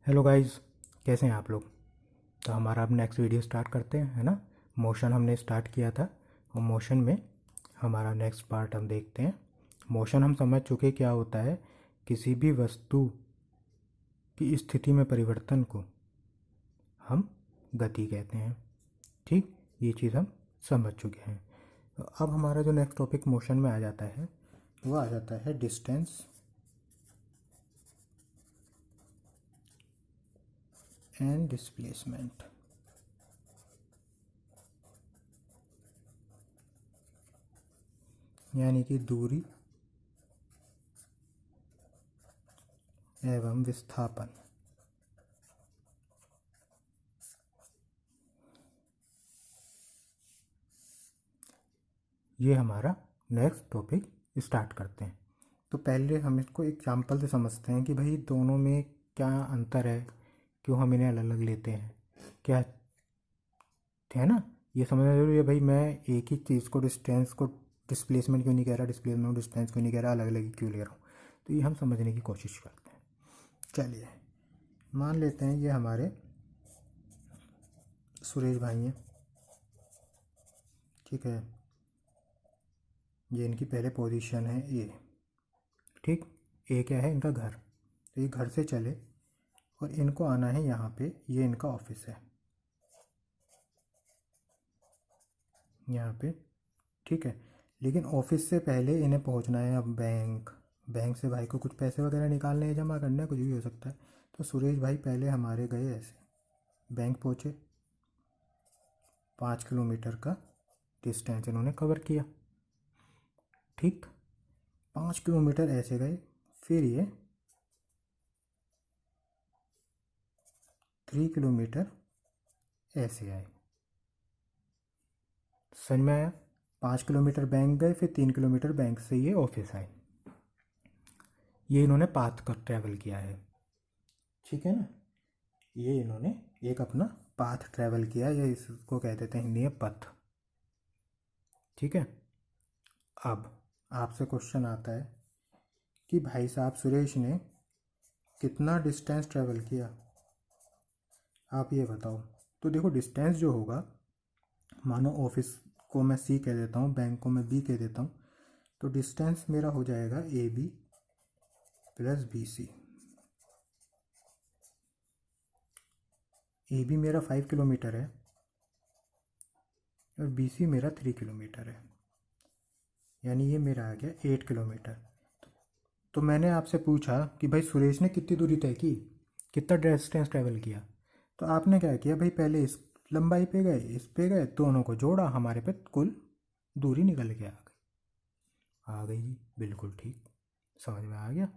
Hello guys, कैसे हैं आप लोग। तो हमारा अब नेक्स्ट वीडियो स्टार्ट करते हैं, है ना। मोशन हमने स्टार्ट किया था और मोशन में हमारा नेक्स्ट पार्ट हम देखते हैं। मोशन हम समझ चुके क्या होता है। किसी भी वस्तु की स्थिति में परिवर्तन को हम गति कहते हैं। ठीक, ये चीज़ हम समझ चुके हैं। तो अब हमारा जो नेक्स्ट टॉपिक मोशन में आ जाता है वो आ जाता है डिस्टेंस एंड डिस्प्लेसमेंट। यानी कि दूरी एवं विस्थापन। ये हमारा नेक्स्ट टॉपिक स्टार्ट करते हैं। तो पहले हम इसको एग्जाम्पल से समझते हैं कि भाई दोनों में क्या अंतर है, क्यों हम इन्हें अलग अलग लेते हैं, क्या है ना। ये समझना जरूरी है भाई। मैं एक ही चीज़ को, डिस्टेंस को डिस्प्लेसमेंट क्यों नहीं कह रहा, डिस्प्लेसमेंट को डिस्टेंस क्यों नहीं कह रहा, अलग अलग क्यों ले रहा हूँ। तो ये हम समझने की कोशिश करते हैं। चलिए मान लेते हैं ये हमारे सुरेश भाई हैं, ठीक है। ये इनकी पहले पोजीशन है ए, ठीक। ए क्या है, इनका घर। तो ये घर से चले और इनको आना है यहाँ पे, ये इनका ऑफिस है यहाँ पे, ठीक है। लेकिन ऑफिस से पहले इन्हें पहुँचना है अब बैंक। बैंक से भाई को कुछ पैसे वगैरह निकालने हैं, जमा करना है, कुछ भी हो सकता है। तो सुरेश भाई पहले हमारे गए ऐसे, बैंक पहुँचे, 5 किलोमीटर का डिस्टेंस इन्होंने कवर किया, ठीक। 5 किलोमीटर ऐसे गए, फिर ये 3 किलोमीटर ऐसे आए। समझ में आया। 5 किलोमीटर बैंक गए, फिर 3 किलोमीटर बैंक से ये ऑफिस आए। ये इन्होंने पाथ का ट्रैवल किया है, ठीक है ना। ये इन्होंने एक अपना पाथ ट्रैवल किया, या इसको कह देते हैं हिंदी में पथ, ठीक है। अब आपसे क्वेश्चन आता है कि भाई साहब सुरेश ने कितना डिस्टेंस ट्रैवल किया, आप ये बताओ। तो देखो डिस्टेंस जो होगा, मानो ऑफिस को मैं सी कह देता हूँ, बैंक को मैं बी कह देता हूँ, तो डिस्टेंस मेरा हो जाएगा A B plus B C. A B मेरा 5 किलोमीटर है और बी सी मेरा 3 किलोमीटर है, यानी ये मेरा आ गया 8 किलोमीटर। तो मैंने आपसे पूछा कि भाई सुरेश ने कितनी दूरी तय की, कितना डिस्टेंस ट्रैवल किया। तो आपने क्या किया भाई, पहले इस लंबाई पे गए, इस पे गए, दोनों को जोड़ा, हमारे पे कुल दूरी निकल के आ गई जी, बिल्कुल ठीक। समझ में आ गया,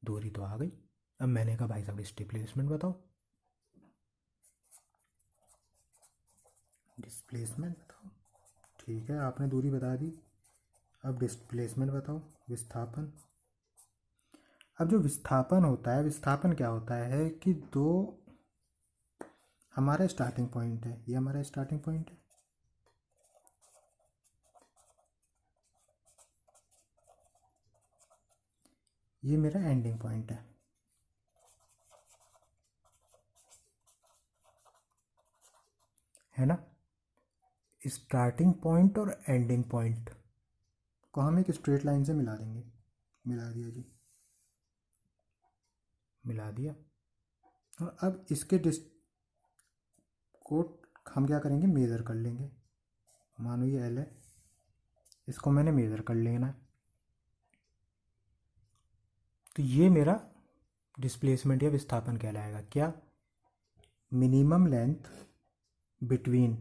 दूरी तो आ गई। अब मैंने कहा भाई साहब डिस्प्लेसमेंट बताओ, डिस्प्लेसमेंट बताओ, ठीक है। आपने दूरी बता दी, अब डिस्प्लेसमेंट बताओ, विस्थापन। अब जो विस्थापन होता है, विस्थापन क्या होता है कि दो, हमारा स्टार्टिंग पॉइंट है, ये हमारा स्टार्टिंग पॉइंट है, ये मेरा एंडिंग पॉइंट है ना। स्टार्टिंग पॉइंट और एंडिंग पॉइंट को हम एक स्ट्रेट लाइन से मिला देंगे। मिला दिया जी, मिला दिया। और अब इसके डिस्ट को हम क्या करेंगे, मेज़र कर लेंगे। मानो ये एल है, इसको मैंने मेज़र कर लेना है। तो ये मेरा डिस्प्लेसमेंट या विस्थापन कहलाएगा। क्या, minimum length between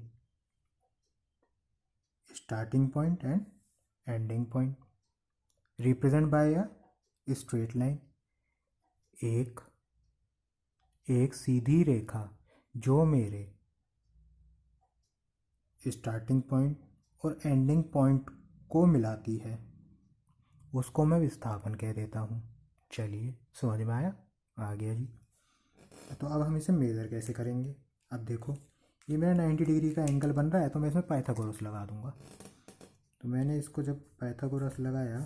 starting point and ending point, represent by a straight line. एक एक सीधी रेखा जो मेरे स्टार्टिंग पॉइंट और एंडिंग पॉइंट को मिलाती है, उसको मैं विस्थापन कह देता हूँ। चलिए समझ में आया, आ गया जी। तो अब हम इसे मेज़र कैसे करेंगे। अब देखो ये मेरा 90 डिग्री का एंगल बन रहा है, तो मैं इसमें पाइथागोरस लगा दूंगा। तो मैंने इसको जब पाइथागोरस लगाया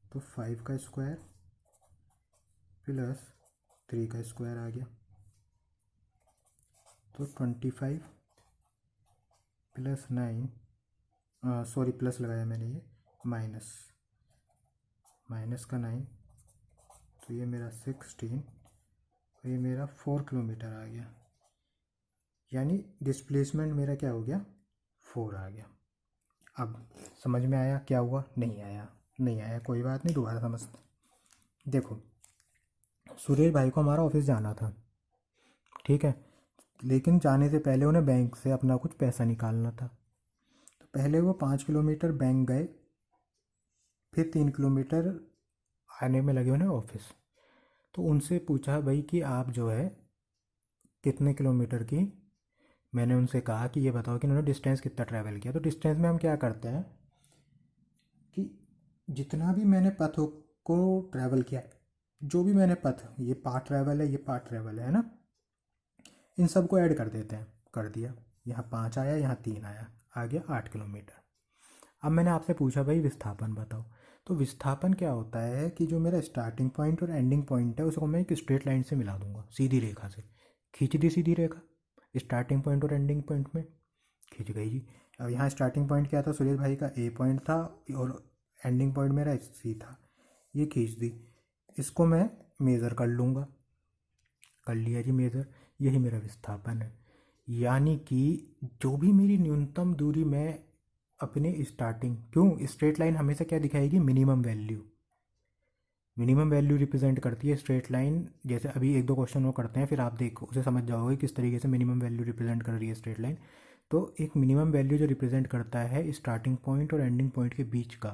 तो 5 का स्क्वायर प्लस 3 का स्क्वायर आ गया। तो 25 प्लस 9, सॉरी प्लस लगाया मैंने, ये माइनस का 9, तो ये मेरा 16, और ये मेरा 4 किलोमीटर आ गया। यानी डिस्प्लेसमेंट मेरा क्या हो गया, 4 आ गया। अब समझ में आया क्या हुआ? नहीं आया, नहीं आया, कोई बात नहीं, दोबारा समझते। देखो, सुरेश भाई को हमारा ऑफिस जाना था, ठीक है, लेकिन जाने से पहले उन्हें बैंक से अपना कुछ पैसा निकालना था। तो पहले वो 5 किलोमीटर बैंक गए, फिर 3 किलोमीटर आने में लगे उन्हें ऑफिस। तो उनसे पूछा भाई कि आप जो है कितने किलोमीटर की, मैंने उनसे कहा कि ये बताओ कि उन्होंने डिस्टेंस कितना ट्रैवल किया। तो डिस्टेंस में हम क्या करते हैं कि जितना भी मैंने पथों को ट्रैवल किया है, जो भी मैंने पथ, ये पार्ट ट्रैवल है, ये पार्ट ट्रैवल है ना, इन सब को ऐड कर देते हैं। कर दिया, यहाँ 5 आया, यहाँ 3 आया, आ गया 8 किलोमीटर। अब मैंने आपसे पूछा भाई विस्थापन बताओ। तो विस्थापन क्या होता है कि जो मेरा स्टार्टिंग पॉइंट और एंडिंग पॉइंट है उसको मैं एक स्ट्रेट लाइन से मिला दूंगा, सीधी रेखा से। खींच दी सीधी रेखा स्टार्टिंग पॉइंट और एंडिंग पॉइंट में, खींच गई जी। अब यहाँ स्टार्टिंग पॉइंट क्या था, सुरेश भाई का ए पॉइंट था, और एंडिंग पॉइंट मेरा सी था, ये खींच दी। इसको मैं मेज़र कर लूँगा, कर लिया जी मेज़र, यही मेरा विस्थापन है। यानी कि जो भी मेरी न्यूनतम दूरी मैं अपने स्टार्टिंग, क्यों स्ट्रेट लाइन हमेशा क्या दिखाएगी, minimum value. Minimum value represent करती है स्ट्रेट लाइन। जैसे अभी एक दो क्वेश्चन वो करते हैं, फिर आप देखो उसे समझ जाओगे किस तरीके से मिनिमम वैल्यू रिप्रेजेंट कर रही है स्ट्रेट लाइन। तो एक मिनिमम वैल्यू जो रिप्रेजेंट करता है स्टार्टिंग पॉइंट और एंडिंग पॉइंट के बीच का,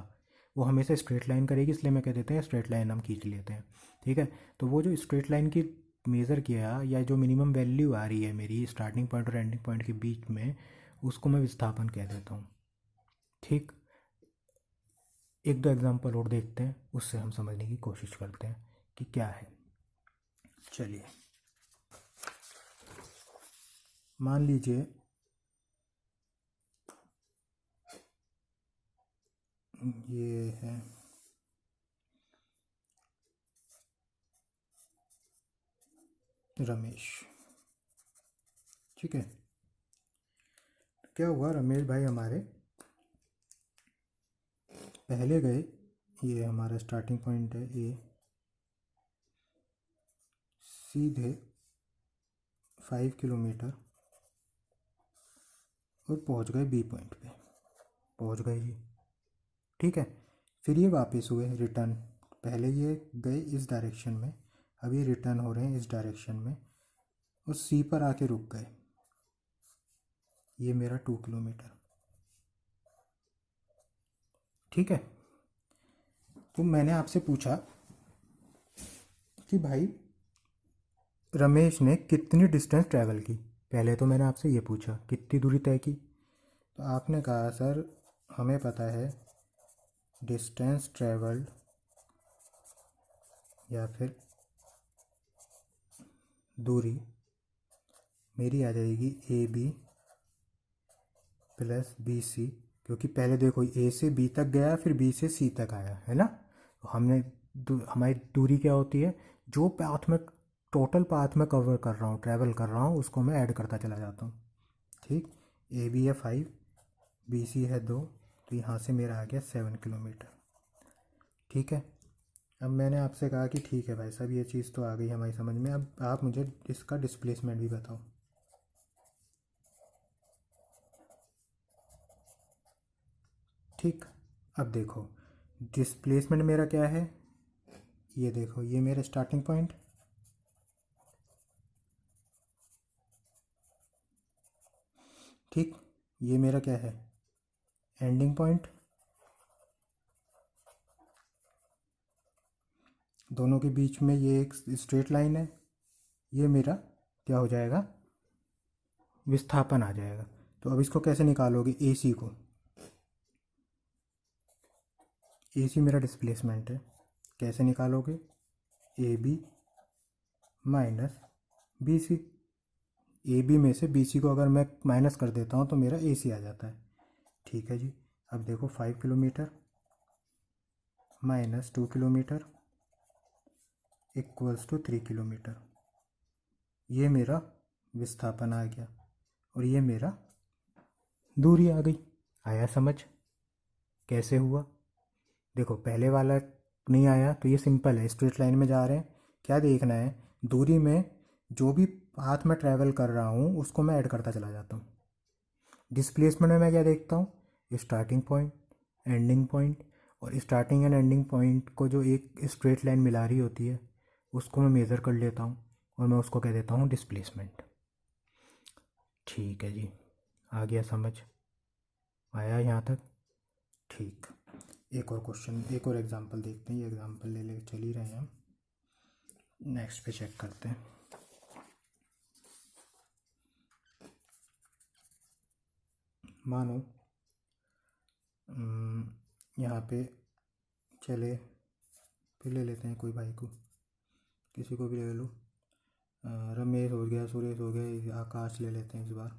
वो हमेशा स्ट्रेट लाइन करेगी, इसलिए मैं कह देते हैं स्ट्रेट लाइन हम खींच लेते हैं, ठीक है। तो वो जो स्ट्रेट लाइन की मेज़र किया, या जो मिनिमम वैल्यू आ रही है मेरी स्टार्टिंग पॉइंट और एंडिंग पॉइंट के बीच में, उसको मैं विस्थापन कह देता हूँ, ठीक। एक दो एग्जांपल और देखते हैं, उससे हम समझने की कोशिश करते हैं कि क्या है। चलिए, मान लीजिए ये है रमेश, ठीक है। क्या हुआ, रमेश भाई हमारे पहले गए, ये हमारा स्टार्टिंग पॉइंट है ए, सीधे 5 किलोमीटर और पहुंच गए बी पॉइंट पे, पहुंच गए जी, ठीक है। फिर ये वापस हुए रिटर्न, पहले ये गए इस डायरेक्शन में, अब ये रिटर्न हो रहे हैं इस डायरेक्शन में, और सी पर आके रुक गए, ये मेरा 2 किलोमीटर, ठीक है। तो मैंने आपसे पूछा कि भाई रमेश ने कितनी डिस्टेंस ट्रैवल की। पहले तो मैंने आपसे ये पूछा कितनी दूरी तय की, तो आपने कहा सर हमें पता है डिस्टेंस ट्रैवल्ड, या फिर दूरी मेरी आ जाएगी A B plus B C, क्योंकि पहले देखो ए से बी तक गया, फिर बी से सी तक आया, है ना। तो हमने हमारी दूरी क्या होती है, जो पाथ में, टोटल पाथ में कवर कर रहा हूँ, ट्रैवल कर रहा हूँ, उसको मैं ऐड करता चला जाता हूँ, ठीक। ए बी है 5, बी सी है 2, तो यहाँ से मेरा आ गया 7 किलोमीटर, ठीक है। अब मैंने आपसे कहा कि ठीक है भाई साहब, ये चीज़ तो आ गई हमारी समझ में, अब आप मुझे इसका डिस्प्लेसमेंट भी बताओ। ठीक, अब देखो डिस्प्लेसमेंट मेरा क्या है, ये देखो ये मेरा स्टार्टिंग पॉइंट, ठीक, ये मेरा क्या है, एंडिंग पॉइंट, दोनों के बीच में ये एक स्ट्रेट लाइन है, ये मेरा क्या हो जाएगा, विस्थापन आ जाएगा। तो अब इसको कैसे निकालोगे, ए सी को, ए सी मेरा डिस्प्लेसमेंट है, कैसे निकालोगे, A B minus B C, A B में से बी सी को अगर मैं माइनस कर देता हूँ तो मेरा ए सी आ जाता है, ठीक है जी। अब देखो 5 kilometre minus 2 kilometre equals to 3 kilometre, ये मेरा विस्थापन आ गया और ये मेरा दूरी आ गई। आया समझ कैसे हुआ? देखो पहले वाला नहीं आया तो ये सिंपल है, स्ट्रेट लाइन में जा रहे हैं। क्या देखना है? दूरी में जो भी पाथ में ट्रैवल कर रहा हूँ उसको मैं ऐड करता चला जाता हूँ। डिस्प्लेसमेंट में मैं क्या देखता हूँ? स्टार्टिंग पॉइंट, एंडिंग पॉइंट, और स्टार्टिंग एंड एंडिंग पॉइंट को जो एक स्ट्रेट लाइन मिला रही होती है उसको मैं मेज़र कर लेता हूँ और मैं उसको कह देता हूँ डिस्प्लेसमेंट। ठीक है जी, आ गया समझ? आया यहाँ तक? ठीक। एक और क्वेश्चन, एक और एग्जांपल देखते हैं। ये एग्जांपल ले चल ही रहे हैं हम, नेक्स्ट पे चेक करते हैं। मानो यहाँ पे चले, फिर ले लेते हैं कोई भाई को, किसी को भी ले लो। रमेश हो गया, सुरेश हो गया, आकाश ले लेते हैं इस बार।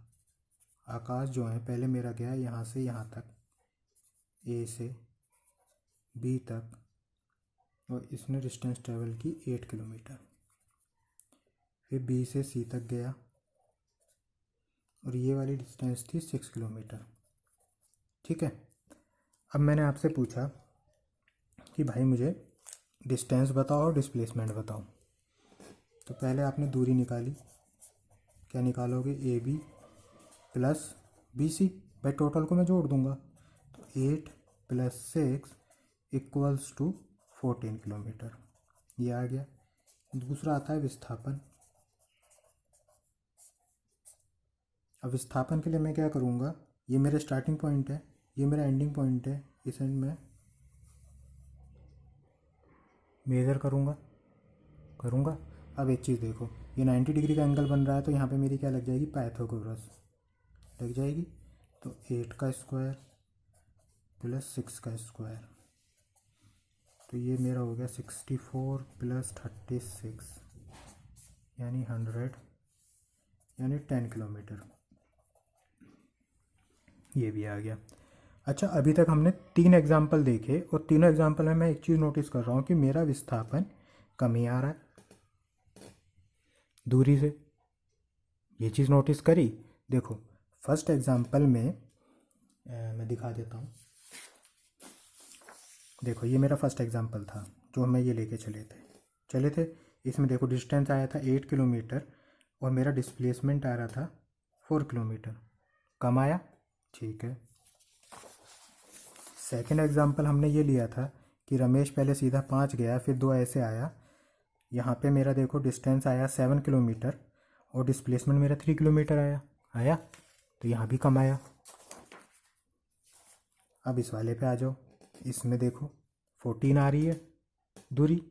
आकाश जो है पहले मेरा गया यहाँ से यहाँ तक, ए से बी तक, और इसने डिस्टेंस ट्रेवल की 8 किलोमीटर। फिर बी से सी तक गया और ये वाली डिस्टेंस थी 6 किलोमीटर। ठीक है, अब मैंने आपसे पूछा कि भाई मुझे डिस्टेंस बताओ और डिस्प्लेसमेंट बताओ। तो पहले आपने दूरी निकाली, क्या निकालोगे? A B plus B C, भाई टोटल को मैं जोड़ दूंगा, तो 8 + 6 = 14 किलोमीटर, ये आ गया। दूसरा आता है विस्थापन। अब विस्थापन के लिए मैं क्या करूँगा? ये मेरा स्टार्टिंग पॉइंट है, ये मेरा एंडिंग पॉइंट है, इस एंड में मेज़र करूँगा। अब एक चीज़ देखो, ये 90 डिग्री का एंगल बन रहा है, तो यहाँ पे मेरी क्या लग जाएगी? पाइथागोरस लग जाएगी। तो 8 का स्क्वायर प्लस 6 का स्क्वायर, तो ये मेरा हो गया 64 + 36 यानी 100, यानी 10 किलोमीटर। ये भी आ गया। अच्छा, अभी तक हमने 3 एग्जाम्पल देखे और तीनों एग्जाम्पल में मैं एक चीज़ नोटिस कर रहा हूँ कि मेरा विस्थापन कम ही आ रहा है दूरी से। ये चीज़ नोटिस करी? देखो फर्स्ट एग्जाम्पल में मैं दिखा देता हूँ। देखो ये मेरा फर्स्ट एग्जाम्पल था जो हमें ये लेके चले थे। इसमें देखो डिस्टेंस आया था 8 किलोमीटर और मेरा डिस्प्लेसमेंट आ रहा था 4 किलोमीटर। कम आया? ठीक है। सेकंड एग्जाम्पल हमने ये लिया था कि रमेश पहले सीधा 5 गया, फिर 2 ऐसे आया। यहाँ पे मेरा देखो डिस्टेंस आया 7 किलोमीटर और डिस्प्लेसमेंट मेरा 3 किलोमीटर आया, तो यहाँ भी कम आया। अब इस वाले पे आ जाओ, इसमें देखो 14 आ रही है दूरी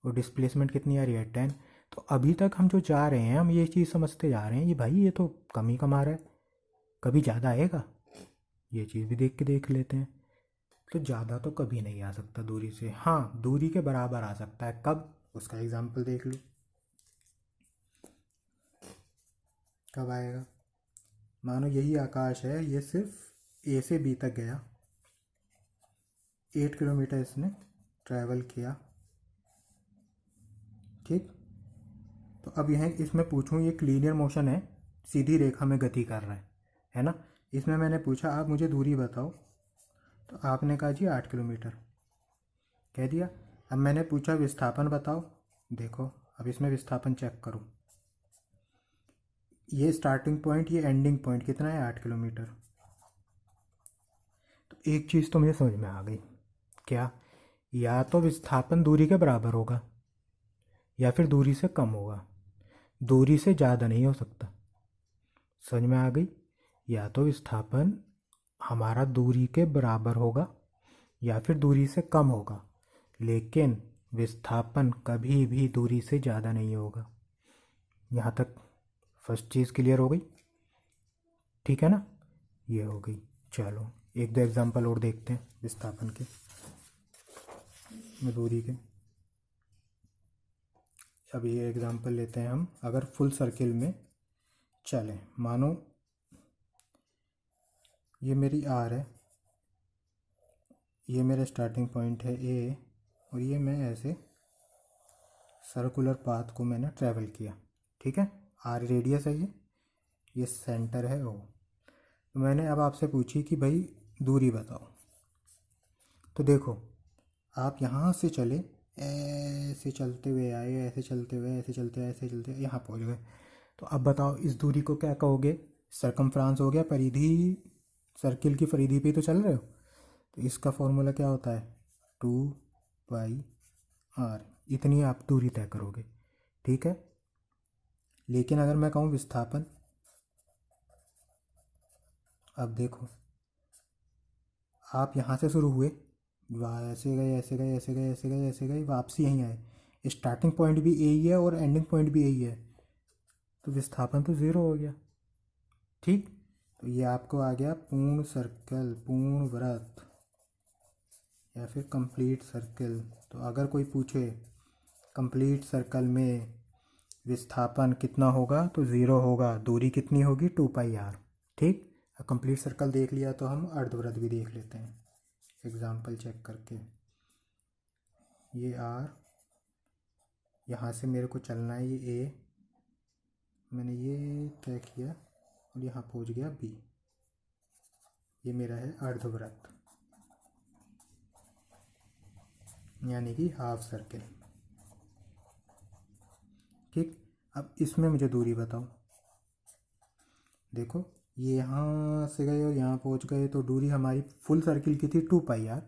और डिस्प्लेसमेंट कितनी आ रही है? 10। तो अभी तक हम जो जा रहे हैं, हम ये चीज़ समझते जा रहे हैं ये भाई ये तो कम ही कम आ रहा है, कभी ज़्यादा आएगा? ये चीज़ भी देख लेते हैं। तो ज़्यादा तो कभी नहीं आ सकता दूरी से, हाँ दूरी के बराबर आ सकता है। कब? उसका एग्जाम्पल देख लो, कब आएगा? मानो यही आकाश है, ये सिर्फ ए से बी तक गया, 8 किलोमीटर इसने ट्रैवल किया। ठीक, तो अब यह इसमें पूछूं, ये लीनियर मोशन है, सीधी रेखा में गति कर रहा है ना? इसमें मैंने पूछा आप मुझे दूरी बताओ, तो आपने कहा जी 8 किलोमीटर कह दिया। अब मैंने पूछा विस्थापन बताओ, देखो अब इसमें विस्थापन चेक करो, ये स्टार्टिंग पॉइंट ये एंडिंग पॉइंट कितना है? 8 किलोमीटर। तो एक चीज़ तो मुझे समझ में आ गई, क्या? या तो विस्थापन दूरी के बराबर होगा या फिर दूरी से कम होगा, दूरी से ज़्यादा नहीं हो सकता। समझ में आ गई? या तो विस्थापन हमारा दूरी के बराबर होगा या फिर दूरी से कम होगा, लेकिन विस्थापन कभी भी दूरी से ज़्यादा नहीं होगा। यहाँ तक फर्स्ट चीज़ क्लियर हो गई? ठीक है ना? ये हो गई। चलो एक दो एग्जांपल और देखते हैं विस्थापन के, दूरी के। अब ये एग्जांपल लेते हैं हम, अगर फुल सर्किल में चलें, मानो ये मेरी आर है, ये मेरा स्टार्टिंग पॉइंट है ए, और ये मैं ऐसे सर्कुलर पाथ को मैंने ट्रैवल किया। ठीक है, आर रेडियस है ये, ये सेंटर है ओ। तो मैंने अब आपसे पूछी कि भाई दूरी बताओ, तो देखो आप यहाँ से चले, ऐसे चलते हुए आए, ऐसे चलते हुए, ऐसे चलते, ऐसे चलते यहाँ पहुँच गए। तो अब बताओ इस दूरी को क्या कहोगे? सरकमफ्रांस हो गया, परिधि, सर्किल की परिधि पे तो चल रहे हो। तो इसका फॉर्मूला क्या होता है? 2 पाई r, इतनी आप दूरी तय करोगे, ठीक है। लेकिन अगर मैं कहूँ विस्थापन, अब देखो आप यहाँ से शुरू हुए, ऐसे गए, ऐसे गए, ऐसे गए, ऐसे गए, ऐसे गए, वापसी यहीं आए। स्टार्टिंग पॉइंट भी यही है और एंडिंग पॉइंट भी यही है, तो विस्थापन तो ज़ीरो हो गया, ठीक। तो ये आपको आ गया पूर्ण सर्कल, पूर्ण वृत्त, या फिर कंप्लीट सर्कल। तो अगर कोई पूछे कंप्लीट सर्कल में विस्थापन कितना होगा, तो ज़ीरो होगा। दूरी कितनी होगी? 2 पाई r, ठीक। कंप्लीट सर्कल देख लिया, तो हम अर्धवृत्त भी देख लेते हैं एग्जाम्पल चेक करके। ये r, यहाँ से मेरे को चलना है, ये a, मैंने ये तय किया और यहाँ पहुँच गया b। ये मेरा है अर्धवृत्त, यानी कि हाफ सर्कल, ठीक। अब इसमें मुझे दूरी बताओ। देखो ये यहाँ से गए और यहाँ पहुँच गए, तो दूरी हमारी फुल सर्किल की थी 2 पाई r,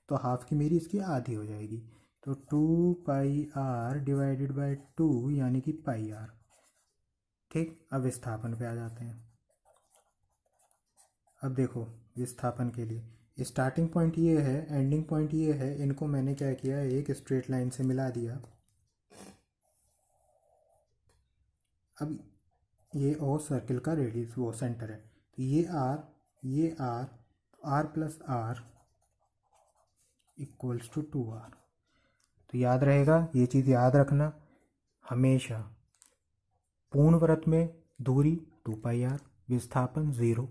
तो हाफ की मेरी इसकी आधी हो जाएगी। तो 2 पाई r डिवाइडेड बाई 2, यानी कि पाई r, ठीक। अब विस्थापन पे आ जाते हैं। अब देखो विस्थापन के लिए स्टार्टिंग पॉइंट ये है, एंडिंग पॉइंट ये है, इनको मैंने क्या किया, एक स्ट्रेट लाइन से मिला दिया। अब ये ओ सर्किल का रेडियस, वो सेंटर है, तो ये आर, ये R, R plus R equals to 2r। तो याद रहेगा, ये चीज़ याद रखना हमेशा। पूर्ण वृत्त में दूरी 2 पाई r, विस्थापन 0।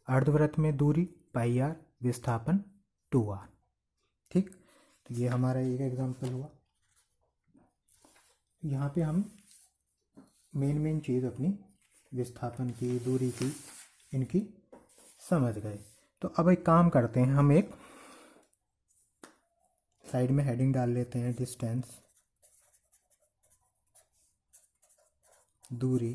अर्धवृत्त में दूरी पाई r, विस्थापन 2r, ठीक। तो ये हमारा एक एग्जांपल हुआ। यहाँ पे हम मेन चीज़ अपनी विस्थापन की, दूरी की, इनकी समझ गए। तो अब एक काम करते हैं, हम एक साइड में हेडिंग डाल लेते हैं, डिस्टेंस, दूरी,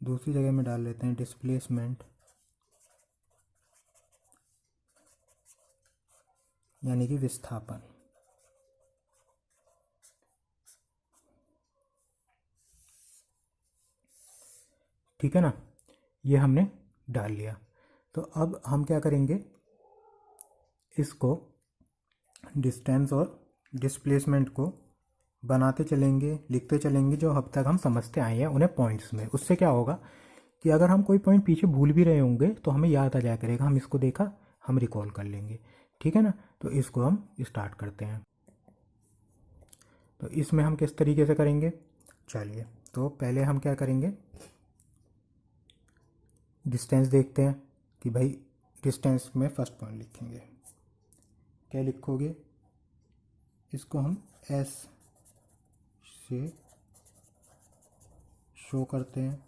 दूसरी जगह में डाल लेते हैं डिस्प्लेसमेंट, यानी कि विस्थापन, ठीक है ना। ये हमने डाल लिया। तो अब हम क्या करेंगे, इसको डिस्टेंस और डिस्प्लेसमेंट को बनाते चलेंगे, लिखते चलेंगे, जो अब तक हम समझते आए हैं उन्हें पॉइंट्स में। उससे क्या होगा कि अगर हम कोई पॉइंट पीछे भूल भी रहे होंगे तो हमें याद आ जाया करेगा, हम इसको देखा, हम रिकॉल कर लेंगे, ठीक है ना। तो इसको हम स्टार्ट करते हैं। तो इसमें हम किस तरीके से करेंगे, चलिए। तो पहले हम क्या करेंगे, डिस्टेंस देखते हैं कि भाई डिस्टेंस में फर्स्ट पॉइंट लिखेंगे। क्या लिखोगे? इसको हम एस से शो करते हैं,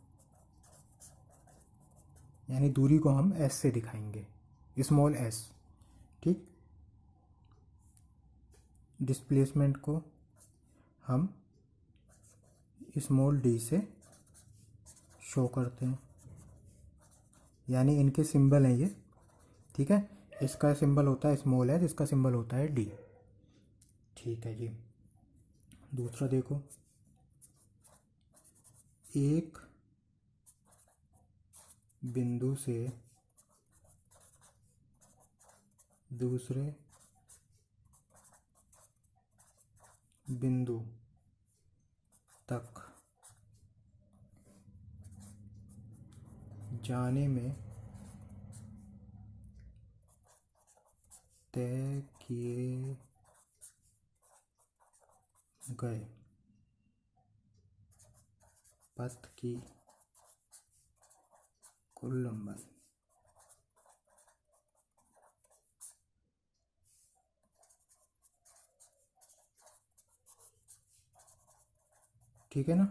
यानी दूरी को हम एस से दिखाएंगे, स्मॉल एस, ठीक। डिस्प्लेसमेंट को हम स्मॉल डी से शो करते हैं, यानी इनके सिंबल हैं ये, ठीक है। इसका सिंबल होता है स्मॉल एस, इसका सिंबल होता है डी, ठीक है जी। दूसरा देखो, एक बिंदु से दूसरे बिंदु तक जाने में तय किए गए पथ की कुल लंबाई। ठीक है ना।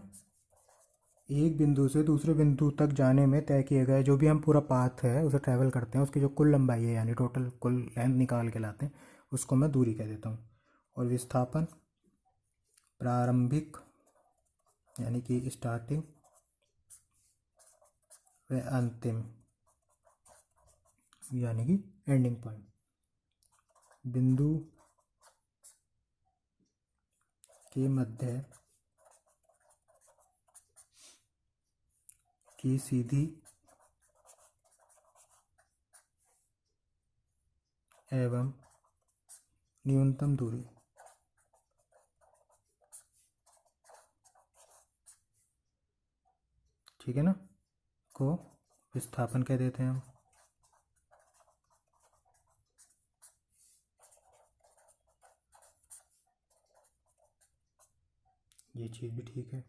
एक बिंदु से दूसरे बिंदु तक जाने में तय किए गए जो भी हम पूरा पाथ है उसे ट्रैवल करते हैं, उसकी जो कुल लंबाई है यानी टोटल कुल लेंथ निकाल के लाते हैं, उसको मैं दूरी कह देता हूँ। और विस्थापन प्रारंभिक यानी कि स्टार्टिंग व अंतिम यानी कि एंडिंग पॉइंट, बिंदु के मध्य की सीधी एवं न्यूनतम दूरी, ठीक है ना, को विस्थापन कह देते हैं हम। ये चीज़ भी ठीक है।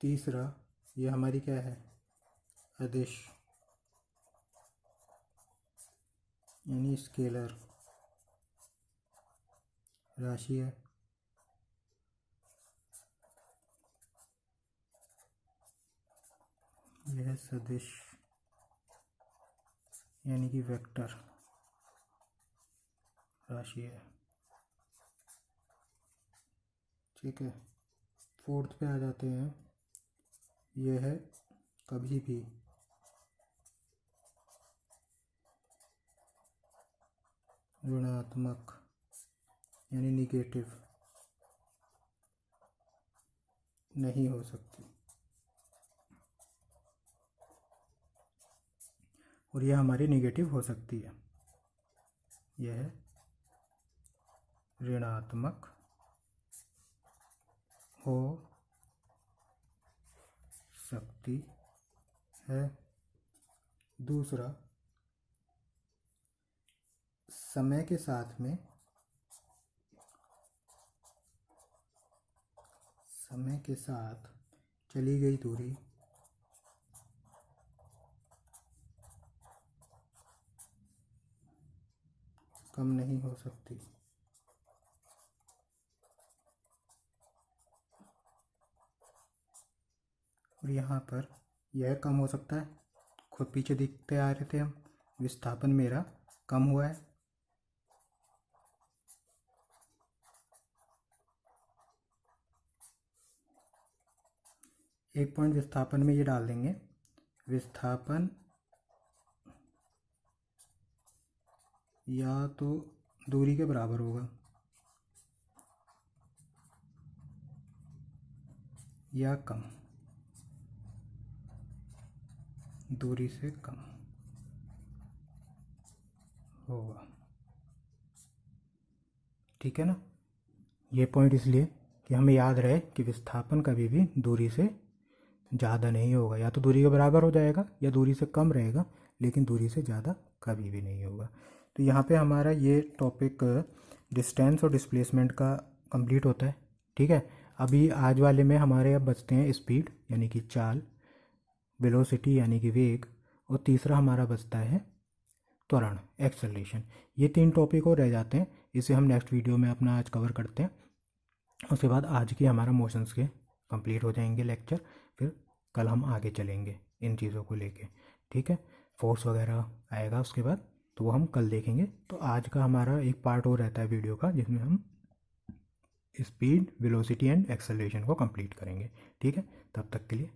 तीसरा, ये हमारी क्या है, अदिश यानी स्केलर राशि है। यह सदिश यानी कि वेक्टर राशि है, ठीक है। फोर्थ पे आ जाते हैं, यह है कभी भी ऋणात्मक यानी निगेटिव नहीं हो सकती, और यह हमारी निगेटिव हो सकती है। यह ऋणात्मक हो सकती है। दूसरा, समय के साथ में चली गई दूरी कम नहीं हो सकती। और यहाँ पर यह कम हो सकता है, खुद पीछे दिखते आ रहे थे हम, विस्थापन मेरा कम हुआ है। एक पॉइंट विस्थापन में ये डाल देंगे, विस्थापन या तो दूरी के बराबर होगा या कम, दूरी से कम होगा, ठीक है ना। ये पॉइंट इसलिए कि हमें याद रहे कि विस्थापन कभी भी दूरी से ज़्यादा नहीं होगा, या तो दूरी के बराबर हो जाएगा या दूरी से कम रहेगा, लेकिन दूरी से ज़्यादा कभी भी नहीं होगा। तो यहाँ पे हमारा ये टॉपिक डिस्टेंस और डिस्प्लेसमेंट का कंप्लीट होता है, ठीक है। अभी आज वाले में हमारे अब बचते हैं स्पीड यानी कि चाल, वेलोसिटी यानी कि वेग, और तीसरा हमारा बचता है त्वरण एक्सेलरेशन। ये 3 टॉपिक और रह जाते हैं, इसे हम नेक्स्ट वीडियो में अपना आज कवर करते हैं। उसके बाद आज की हमारा मोशंस के कंप्लीट हो जाएंगे लेक्चर, फिर कल हम आगे चलेंगे इन चीज़ों को लेके, ठीक है। फोर्स वगैरह आएगा उसके बाद, तो वो हम कल देखेंगे। तो आज का हमारा एक पार्ट और रहता है वीडियो का जिसमें हम स्पीड, वेलोसिटी एंड एक्सेलरेशन को कंप्लीट करेंगे, ठीक है। तब तक के लिए